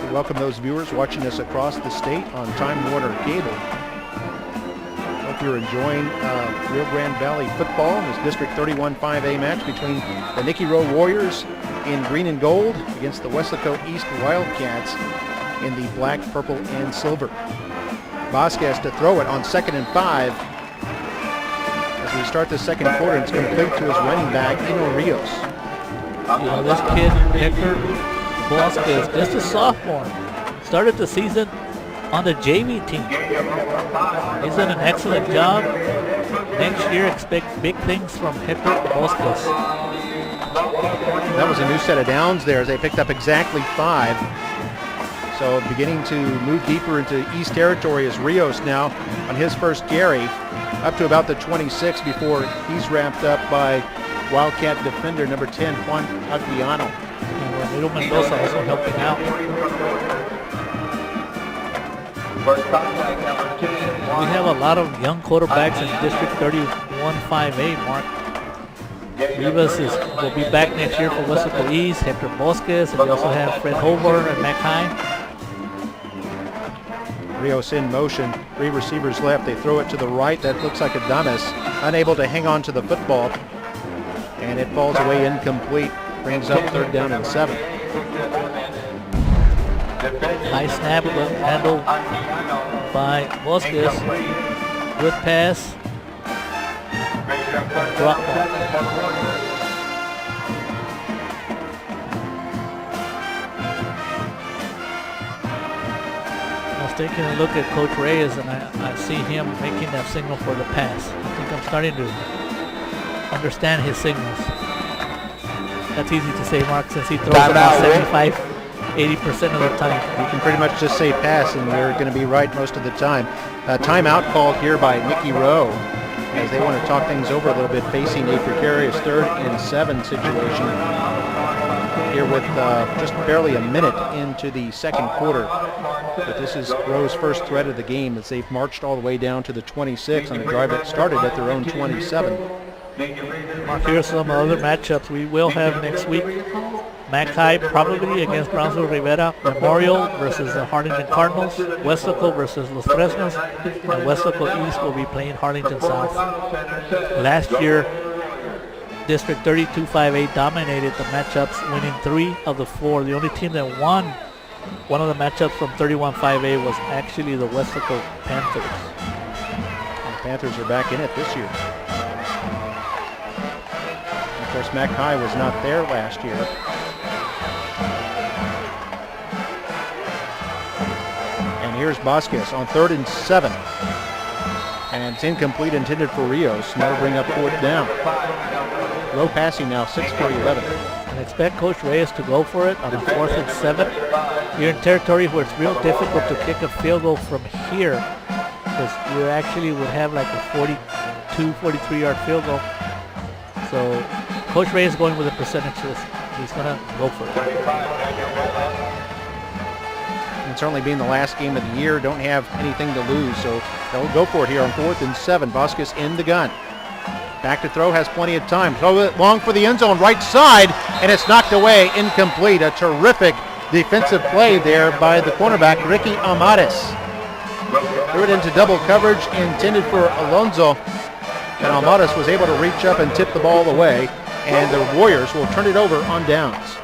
We welcome those viewers watching us across the state on Time Warner Cable. Hope you're enjoying Rio Grande Valley football. This District 31 5A match between the Nicky Rowe Warriors in green and gold against the Weslaco East Wildcats in the black, purple, and silver. Vasquez to throw it on 2nd and 5. As we start the second quarter, it's complete to his running back, Eno Rios. This kid, Hector Vasquez, just a sophomore, started the season on the JV team. He's done an excellent job. Next year, expect big things from Hector Vasquez. That was a new set of downs there as they picked up exactly 5. So beginning to move deeper into East territory is Rios now on his first carry, up to about the 26 before he's wrapped up by Wildcat defender number 10, Juan Aguiano. And Ramiro Mendoza also helping out. We have a lot of young quarterbacks in District 31 5A, Mark. Rivas will be back next year for Weslaco East, Hector Vasquez, and we also have Fred Holborn and Mac High. Rios in motion, 3 receivers left. They throw it to the right. That looks like Adames, unable to hang on to the football. And it falls away incomplete. Brings up 3rd down and 7. High snap handled by Vasquez. Good pass. Drop ball. Taking a look at Coach Reyes, and I see him making that signal for the pass. I think I'm starting to understand his signals. That's easy to say, Mark, since he throws about 75, 80% of the time. You can pretty much just say pass, and you're going to be right most of the time. Timeout called here by Nicky Rowe, as they want to talk things over a little bit, facing a precarious 3rd and 7 situation here with just barely a minute into the second quarter. But this is Rowe's first threat of the game as they've marched all the way down to the 26 on a drive that started at their own 27. Mark, here are some other matchups we will have next week. Mac High probably against Brownsville Rivera. Memorial versus the Harlingen Cardinals. Weslaco versus Los Fresnos. And Weslaco East will be playing Harlingen South. Last year, District 32 5A dominated the matchups, winning 3 of the 4. The only team that won one of the matchups from 31 5A was actually the Weslaco Panthers. And the Panthers are back in it this year. And of course, Mac High was not there last year. And here's Vasquez on 3rd and 7. And it's incomplete, intended for Rios. Now to bring up 4th down. Low passing now, 6:11. And expect Coach Reyes to go for it on a 4th and 7. You're in territory where it's real difficult to kick a field goal from here, because you actually would have like a 42, 43-yard field goal. So Coach Reyes is going with a percentage. He's going to go for it. And certainly being the last game of the year, don't have anything to lose, so they'll go for it here on 4th and 7. Vasquez in the gun. Back to throw, has plenty of time. Throw it long for the end zone, right side, and it's knocked away, incomplete. A terrific defensive play there by the cornerback, Ricky Amares. Threw it into double coverage, intended for Alonso, and Amares was able to reach up and tip the ball away, and the Warriors will turn it over on downs.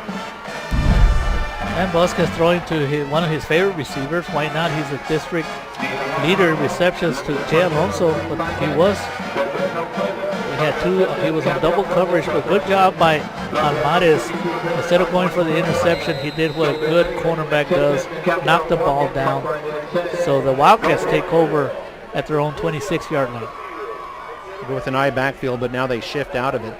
And Vasquez throwing to one of his favorite receivers. Why not? He's a district leader in receptions to Jay Alonso, but he was on double coverage, but good job by Almares. Instead of going for the interception, he did what a good cornerback does, knock the ball down. So the Wildcats take over at their own 26-yard line. They go with an I backfield, but now they shift out of it.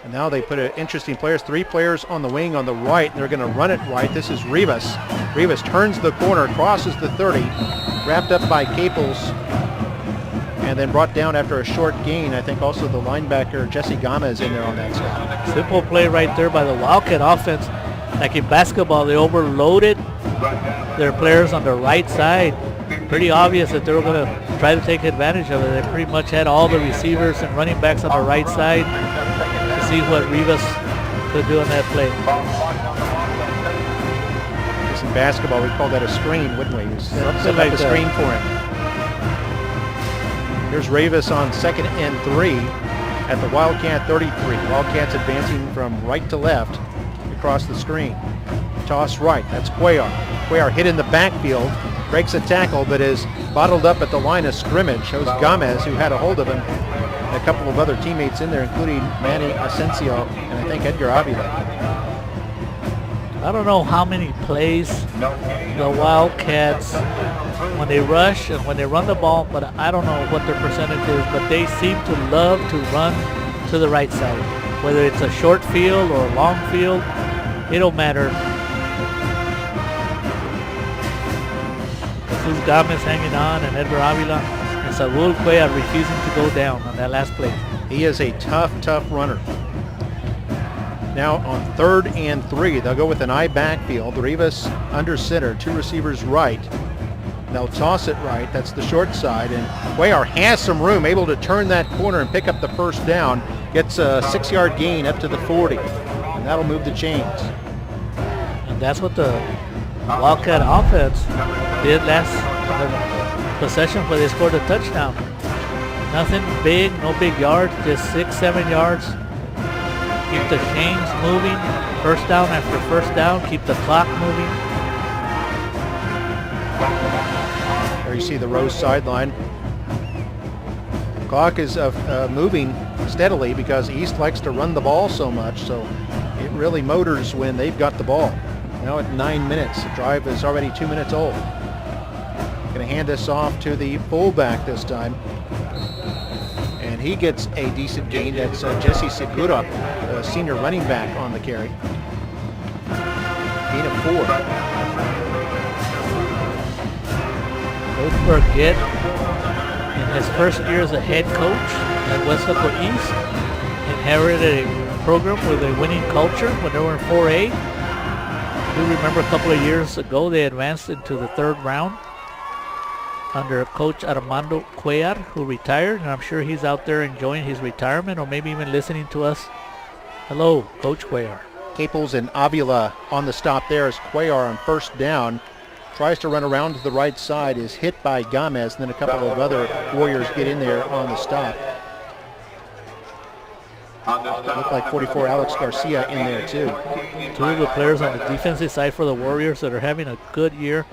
And now they put interesting players, 3 players on the wing on the right, and they're going to run it right. This is Rivas. Rivas turns the corner, crosses the 30, wrapped up by Caples, and then brought down after a short gain. I think also the linebacker, Jesse Gomez, in there on that side. Simple play right there by the Wildcat offense. Like in basketball, they overloaded their players on the right side. Pretty obvious that they were going to try to take advantage of it. They pretty much had all the receivers and running backs on the right side to see what Rivas could do on that play. In basketball, we'd call that a screen, wouldn't we? Something like a screen for him. Here's Rivas on 2nd and 3 at the Wildcat 33. Wildcats advancing from right to left across the screen. Toss right, that's Cuellar. Cuellar hit in the backfield, breaks a tackle, but is bottled up at the line of scrimmage. Shows Gomez, who had a hold of him, and a couple of other teammates in there, including Manny Asensio and I think Edgar Avila. I don't know how many plays the Wildcats, when they rush and when they run the ball, but I don't know what their percentage is, but they seem to love to run to the right side. Whether it's a short field or a long field, it don't matter. Jesus Gomez hanging on, and Edgar Avila, and Saul Cuellar refusing to go down on that last play. He is a tough runner. Now on 3rd and 3, they'll go with an I backfield. Rivas under center, 2 receivers right. They'll toss it right. That's the short side. And Cuellar has some room, able to turn that corner and pick up the first down. Gets a 6-yard gain up to the 40. And that'll move the chains. And that's what the Wildcat offense did last possession where they scored a touchdown. Nothing big, no big yards, just 6-7 yards. Keep the chains moving, first down after first down, keep the clock moving. There you see the Rowe sideline. Clock is moving steadily because East likes to run the ball so much, so it really motors when they've got the ball. Now at 9 minutes, the drive is already 2 minutes old. Going to hand this off to the fullback this time. And he gets a decent gain. That's Jesse Segura, the senior running back on the carry. Gain of 4. Coach Burgett, in his first year as a head coach at Weslaco East, inherited a program with a winning culture when they were in 4A. You remember a couple of years ago they advanced into the 3rd round under Coach Armando Cuellar, who retired, and I'm sure he's out there enjoying his retirement or maybe even listening to us. Hello, Coach Cuellar. Caples and Avila on the stop there as Cuellar on first down. Tries to run around to the right side, is hit by Gomez, and then a couple of other Warriors get in there on the stop. Looked like 44 Alex Garcia in there too. 2 of the players on the defensive side for the Warriors that are having a good year,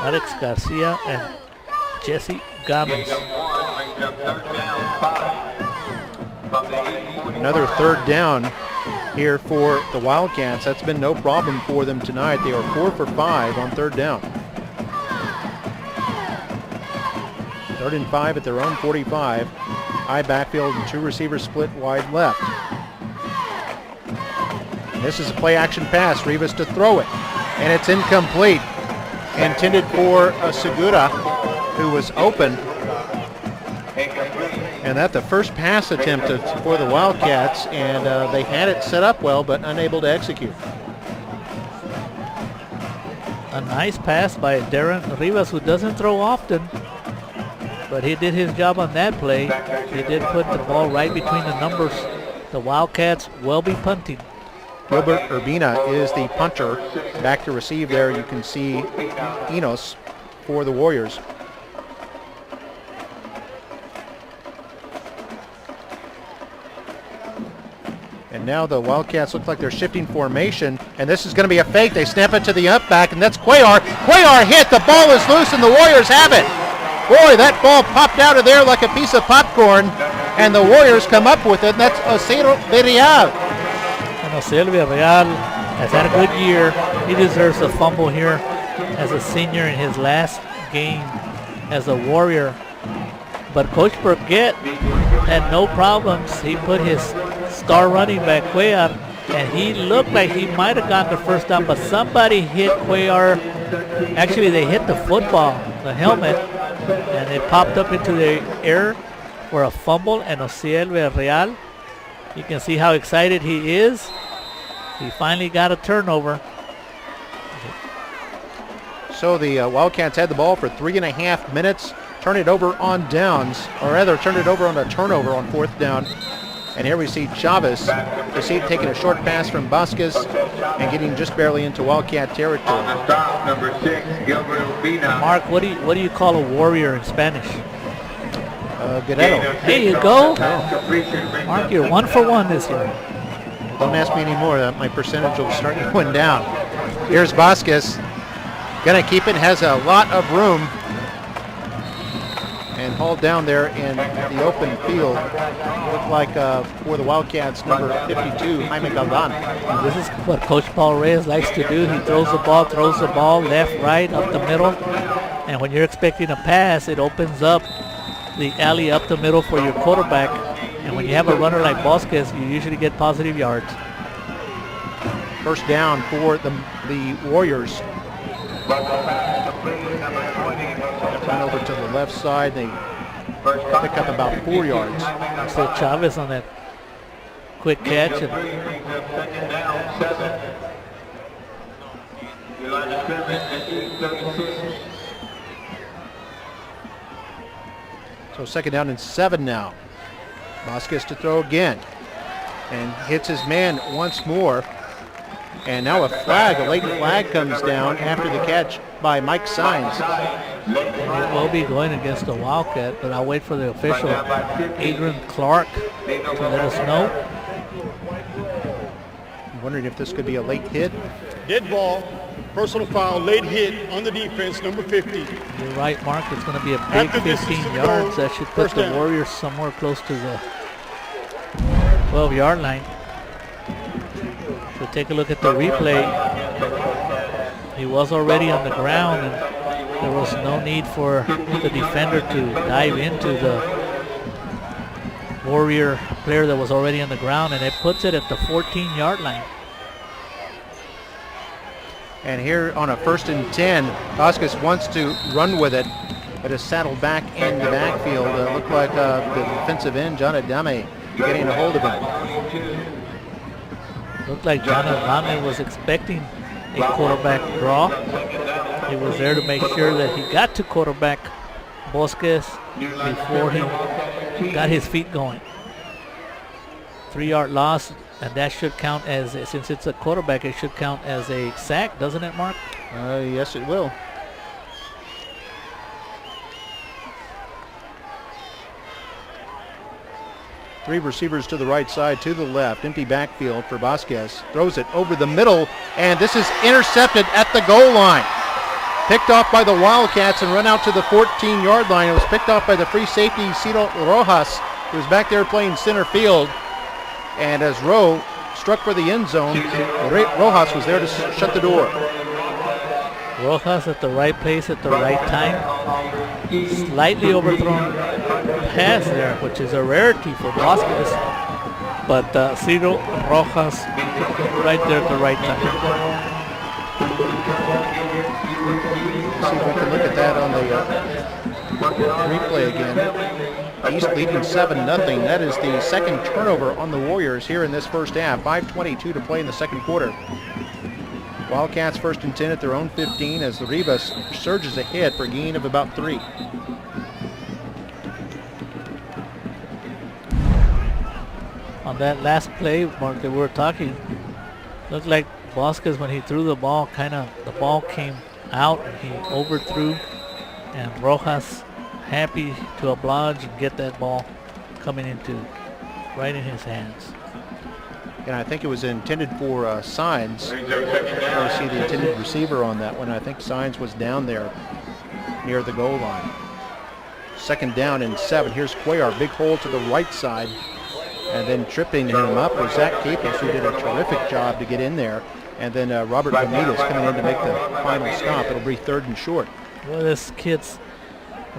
Alex Garcia and Jesse Gomez. Another 3rd down here for the Wildcats. That's been no problem for them tonight. They are 4 for 5 on 3rd down. 3rd and 5 at their own 45. High backfield and 2 receivers split wide left. And this is a play action pass. Rivas to throw it. And it's incomplete. Intended for Segura, who was open. And that's the first pass attempt for the Wildcats, and they had it set up well, but unable to execute. A nice pass by Darren Rivas, who doesn't throw often, but he did his job on that play. He did put the ball right between the numbers. The Wildcats will be punting. Gilbert Urbina is the punter. Back to receive there. You can see Enos for the Warriors. And now the Wildcats look like they're shifting formation, and this is going to be a fake. They snap it to the up back, and that's Cuellar. Cuellar hit. The ball is loose, and the Warriors have it. Boy, that ball popped out of there like a piece of popcorn, and the Warriors come up with it, and that's Ocero Villarreal. And Ocero Villarreal has had a good year. He deserves a fumble here as a senior in his last game as a Warrior. But Coach Burkett had no problems. He put his star running back Cuellar, and he looked like he might have gotten the first down, but somebody hit Cuellar. Actually, they hit the football, the helmet, and it popped up into the air for a fumble, and Ocero Villarreal, you can see how excited he is. He finally got a turnover. So the Wildcats had the ball for 3.5 minutes. Turn it over on downs, or rather turn it over on a turnover on 4th down. And here we see Chavez taking a short pass from Vasquez and getting just barely into Wildcat territory. Stop, number 6, Gilbert Urbina. Mark, what do you call a warrior in Spanish? Guerrero. There you go. Mark, you're 1 for 1 this year. Don't ask me anymore. My percentage will start going down. Here's Vasquez. Gonna keep it. Has a lot of room. And hauled down there in the open field. Looked like for the Wildcats, number 52, Jaime Galvan. This is what Coach Paul Reyes likes to do. He throws the ball left, right, up the middle. And when you're expecting a pass, it opens up the alley up the middle for your quarterback. And when you have a runner like Vasquez, you usually get positive yards. First down for the Warriors. Run over to the left side. They pick up about 4 yards. So Chavez on that quick catch. So 2nd down and 7 now. Vasquez to throw again. And hits his man once more. And now a late flag comes down after the catch by Mike Sines. It will be going against the Wildcat, but I'll wait for the official, Adrian Clark, to let us know. I'm wondering if this could be a late hit. Dead ball, personal foul, late hit on the defense, number 50. You're right, Mark. It's going to be a big 15 yards. That should put the Warriors somewhere close to the 12-yard line. So take a look at the replay. He was already on the ground, and there was no need for the defender to dive into the Warrior player that was already on the ground, and it puts it at the 14-yard line. And here on a 1st and 10, Vasquez wants to run with it, but is saddled back in the backfield. Looked like the defensive end, John Adame, getting a hold of him. Looked like John Adame was expecting a quarterback draw. He was there to make sure that he got to quarterback Vasquez before he got his feet going. 3-yard loss, and that should count as, since it's a quarterback, it should count as a sack, doesn't it, Mark? Yes, it will. Three receivers to the right side, to the left. Empty backfield for Vasquez. Throws it over the middle, and this is intercepted at the goal line. Picked off by the Wildcats and run out to the 14-yard line. It was picked off by the free safety, Ciro Rojas, who was back there playing center field. And as Rowe struck for the end zone, Rojas was there to shut the door. Rojas at the right place at the right time. Slightly overthrown pass there, which is a rarity for Vasquez. But Ciro Rojas right there at the right time. See if we can look at that on the replay again. East leading 7-0. That is the second turnover on the Warriors here in this first half. 5:22 to play in the second quarter. Wildcats first and 10 at their own 15 as the Rivas surges ahead for a gain of about 3. On that last play, Mark, that we were talking, looked like Vasquez, when he threw the ball, the ball came out and he overthrew, and Rojas happy to oblige and get that ball coming into right in his hands. And I think it was intended for Signs. You see the intended receiver on that one. I think Signs was down there near the goal line. Second down and 7. Here's Cuellar, big hole to the right side. And then tripping him up was Zach Capos, who did a terrific job to get in there. And then Robert Benitez coming in to make the final stop. It'll be 3rd and short. Well, this kid's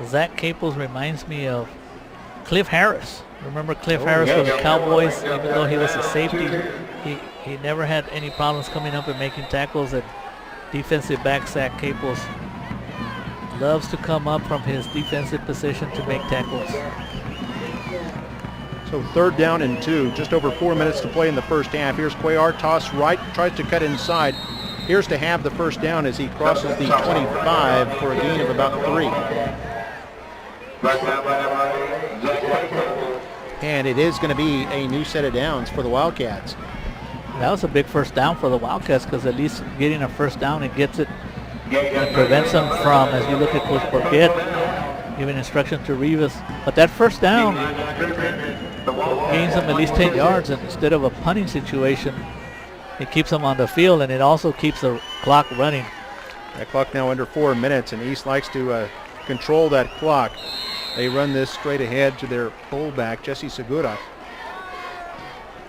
Zach Capos reminds me of Cliff Harris. Remember Cliff Harris yes. for the Cowboys? Even though he was a safety, he never had any problems coming up and making tackles. And defensive back Zach Capos loves to come up from his defensive position to make tackles. So 3rd down and 2, just over 4 minutes to play in the first half. Here's Cuellar, toss right, tries to cut inside. Here's to have the first down as he crosses the 25 for a gain of about 3. And it is going to be a new set of downs for the Wildcats. That was a big first down for the Wildcats, because at least getting a first down, it gets it and prevents them from, as you look at Coach Burkett, giving instruction to Rivas. But that first down gains them at least 10 yards, and instead of a punting situation, it keeps them on the field, and it also keeps the clock running. That clock now under 4 minutes, and East likes to control that clock. They run this straight ahead to their fullback, Jesse Segura.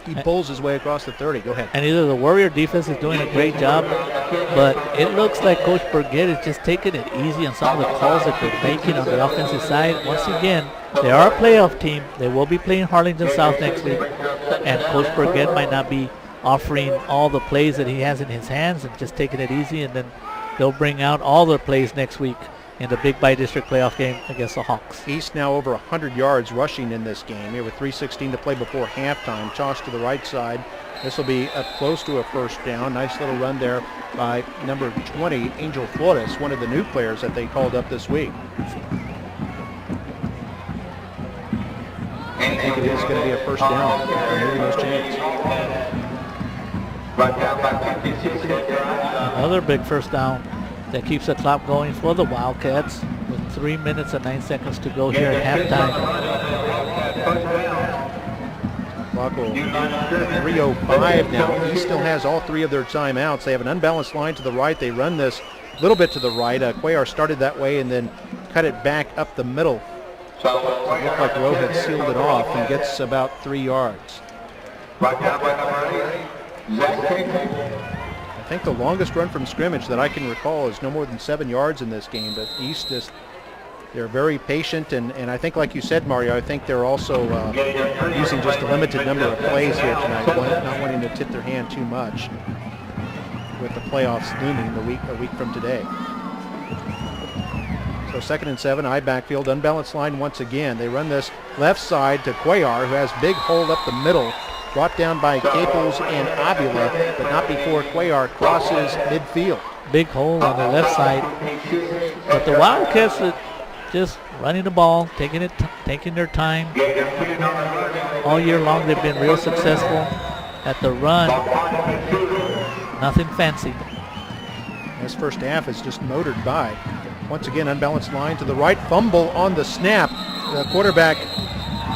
He pulls his way across the 30. Go ahead. And either the Warrior defense is doing a great job, but it looks like Coach Burgett is just taking it easy on some of the calls that they're making on the offensive side. Once again, they are a playoff team. They will be playing Harlingen South next week, and Coach Burgett might not be offering all the plays that he has in his hands and just taking it easy, and then they'll bring out all the plays next week in the Big Bite District playoff game against the Hawks. East now over 100 yards rushing in this game here with 3:16 to play before halftime. Toss to the right side. This will be up close to a first down. Nice little run there by number 20, Angel Flores, one of the new players that they called up this week. I think it is going to be a first down. Maybe no chance. Another big first down that keeps the clock going for the Wildcats with 3 minutes and 9 seconds to go here at halftime. Clock will 3:05 now. East still has all 3 of their timeouts. They have an unbalanced line to the right. They run this a little bit to the right. Cuellar started that way and then cut it back up the middle. So it looked like Rowe had sealed it off and gets about 3 yards. I think the longest run from scrimmage that I can recall is no more than 7 yards in this game, but East they're very patient, and I think, like you said, Mario, I think they're also using just a limited number of plays here tonight, not wanting to tip their hand too much with the playoffs looming a week from today. So 2nd and 7, I backfield, unbalanced line once again. They run this left side to Cuellar, who has big hole up the middle. Brought down by Caples and Avila, but not before Cuellar crosses midfield. Big hole on the left side. But the Wildcats are just running the ball, taking their time. All year long they've been real successful at the run. Nothing fancy. This first half is just motored by. Once again, unbalanced line to the right. Fumble on the snap. The quarterback,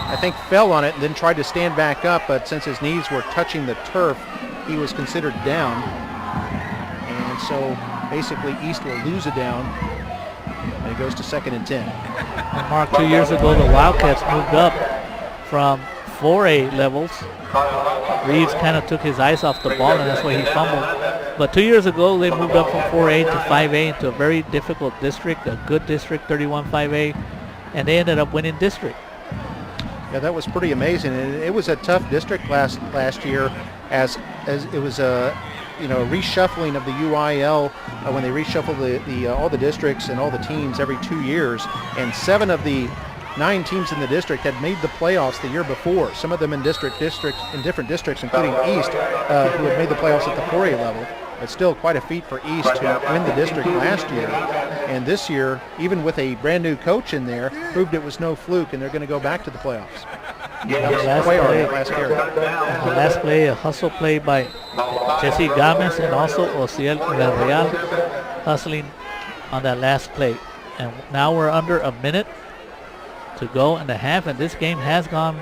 I think, fell on it and then tried to stand back up, but since his knees were touching the turf, he was considered down. And so basically East will lose a down, and it goes to 2nd and 10. And Mark, 2 years ago, the Wildcats moved up from 4A levels. Reeves kind of took his eyes off the ball, and that's why he fumbled. But 2 years ago, they moved up from 4A to 5A into a very difficult district, a good district, 31-5A, and they ended up winning district. Yeah, that was pretty amazing. And it was a tough district last year, as it was a reshuffling of the UIL when they reshuffled the all the districts and all the teams every 2 years, and 7 of the 9 teams in the district had made the playoffs the year before. Some of them in different districts, including East, who had made the playoffs at the 4A level. But still quite a feat for East to win the district last year. And this year, even with a brand new coach in there, proved it was no fluke, and they're going to go back to the playoffs. That was last year. The last play, a hustle play by Jesse Gomez and also Ociel Villarreal hustling on that last play. And now we're under a minute to go in the half, and this game has gone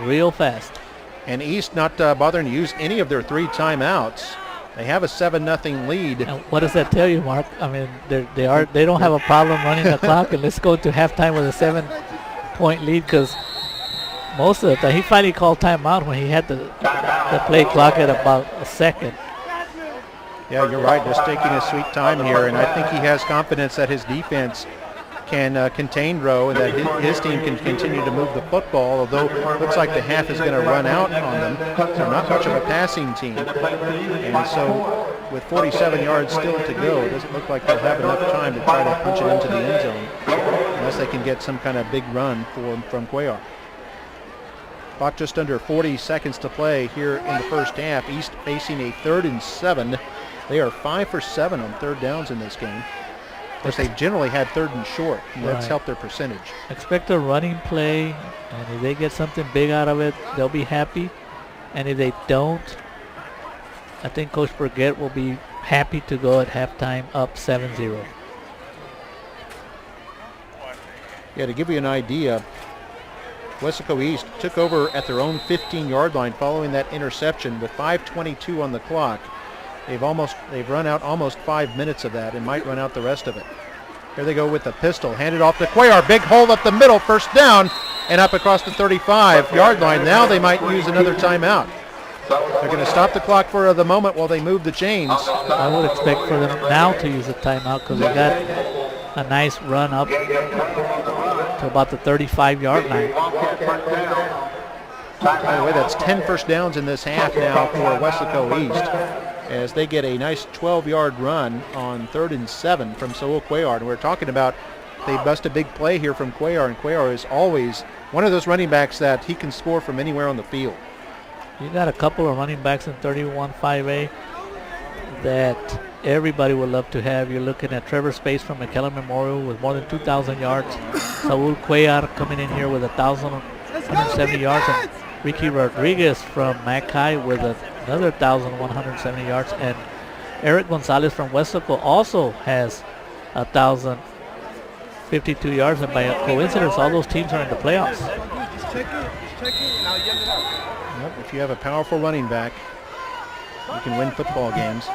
real fast. And East not bothering to use any of their 3 timeouts. They have a 7-0 lead. And what does that tell you, Mark? I mean, they don't have a problem running the clock, and let's go to halftime with a 7-point lead, because most of the time he finally called timeout when he had the play clock at about a second. Yeah, you're right. Just taking his sweet time here, and I think he has confidence that his defense can contain Rowe and that his team can continue to move the football, although it looks like the half is going to run out on them. They're not much of a passing team. And so with 47 yards still to go, it doesn't look like they'll have enough time to try to punch it into the end zone unless they can get some kind of big run from Cuellar. Clock just under 40 seconds to play here in the first half. East facing a 3rd and 7. They are 5 for 7 on 3rd downs in this game. Of course, they've generally had 3rd and short, and that's helped their percentage. Expect a running play, and if they get something big out of it, they'll be happy. And if they don't, I think Coach Burgett will be happy to go at halftime up 7-0. Yeah, to give you an idea, Weslaco East took over at their own 15-yard line following that interception with 5:22 on the clock. They've run out almost 5 minutes of that and might run out the rest of it. Here they go with the pistol, handed off to Cuellar. Big hole up the middle, first down, and up across the 35-yard line. Now they might use another timeout. They're going to stop the clock for the moment while they move the chains. I would expect for them now to use a timeout because they got a nice run up to about the 35-yard line. By the way, that's 10 first downs in this half now for Weslaco East, as they get a nice 12-yard run on 3rd and 7 from Saul Cuellar. And we're talking about they bust a big play here from Cuellar, and Cuellar is always one of those running backs that he can score from anywhere on the field. You got a couple of running backs in 31-5A that everybody would love to have. You're looking at Trevor Space from McKellar Memorial with more than 2,000 yards. Saul Cuellar coming in here with 1,170 yards. And Ricky Rodriguez from Mackay with another 1,170 yards. And Eric Gonzalez from Weslaco also has 1,052 yards. And by coincidence, all those teams are in the playoffs. Yep, if you have a powerful running back, you can win football games.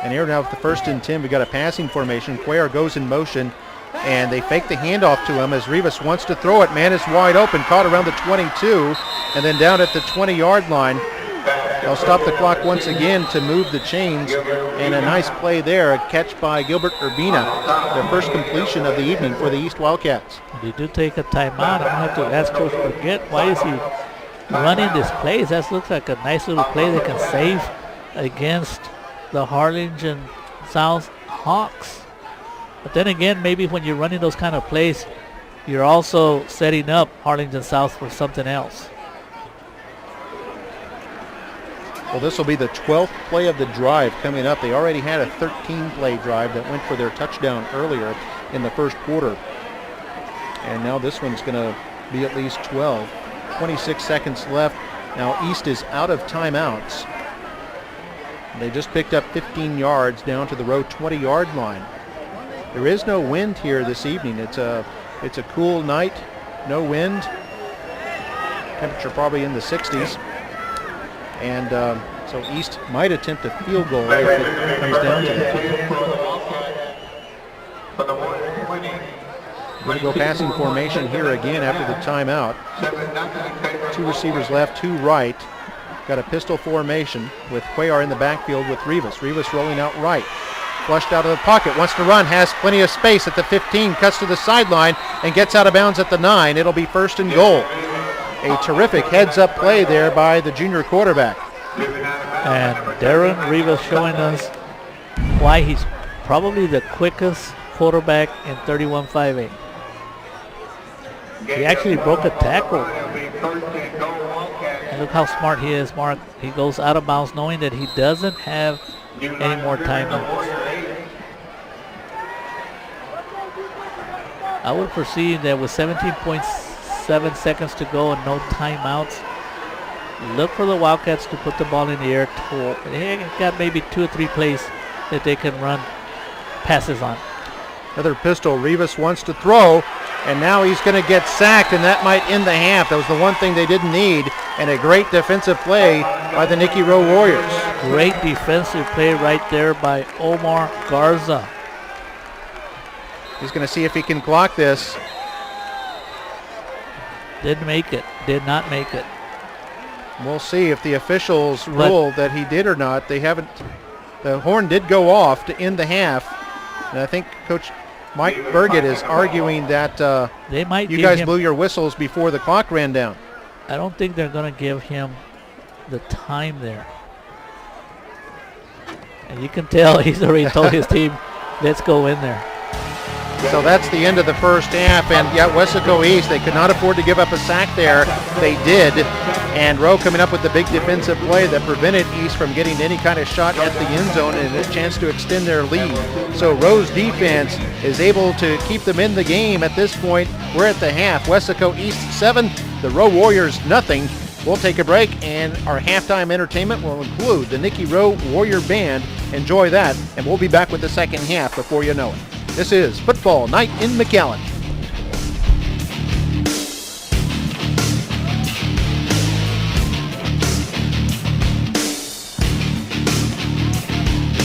And here now with the 1st and 10, we got a passing formation. Cuellar goes in motion, and they fake the handoff to him as Rivas wants to throw it. Man is wide open, caught around the 22, and then down at the 20-yard line. They'll stop the clock once again to move the chains, and a nice play there, a catch by Gilbert Urbina, their first completion of the evening for the East Wildcats. They do take a timeout. I'm going to have to ask Coach Burgett, why is he running this play? That looks like a nice little play that can save against the Harlingen South Hawks. But then again, maybe when you're running those kind of plays, you're also setting up Harlingen South for something else. Well, this will be the 12th play of the drive coming up. They already had a 13-play drive that went for their touchdown earlier in the first quarter. And now this one's going to be at least 12. 26 seconds left. Now East is out of timeouts. They just picked up 15 yards down to the Rowe 20-yard line. There is no wind here this evening. It's a cool night, no wind. Temperature probably in the 60s. And so East might attempt a field goal if it comes down to that. Going to go passing formation here again after the timeout. 2 receivers left, 2 right. got a pistol formation with Cuellar in the backfield with Rivas. Rivas rolling out right. Flushed out of the pocket, wants to run, has plenty of space at the 15, cuts to the sideline, and gets out of bounds at the 9. It'll be first and goal. A terrific heads-up play there by the junior quarterback. And Darren Rivas showing us why he's probably the quickest quarterback in 31-5A. He actually broke a tackle. And look how smart he is, Mark. He goes out of bounds knowing that he doesn't have any more timeouts. I would foresee that with 17.7 seconds to go and no timeouts, look for the Wildcats to put the ball in the air. They got maybe 2 or 3 plays that they can run passes on. Another pistol. Rivas wants to throw, and now he's going to get sacked, and that might end the half. That was the one thing they didn't need, and a great defensive play by the Nicky Rowe Warriors. Great defensive play right there by Omar Garza. He's going to see if he can clock this. Didn't make it. Did not make it. We'll see if the officials rule that he did or not. They haven't. The horn did go off to end the half, and I think Coach Mike Burgett is arguing that they might you guys blew your whistles before the clock ran down. I don't think they're going to give him the time there. And you can tell he's already told his team, let's go in there. So that's the end of the first half, and yeah, Weslaco East, they could not afford to give up a sack there. They did, and Rowe coming up with the big defensive play that prevented East from getting any kind of shot at the end zone and a chance to extend their lead. So Rowe's defense is able to keep them in the game at this point. We're at the half. Weslaco East 7, the Rowe Warriors nothing. We'll take a break, and our halftime entertainment will include the Nicky Rowe Warrior Band. Enjoy that, and we'll be back with the second half before you know it. This is Football Night in McAllen.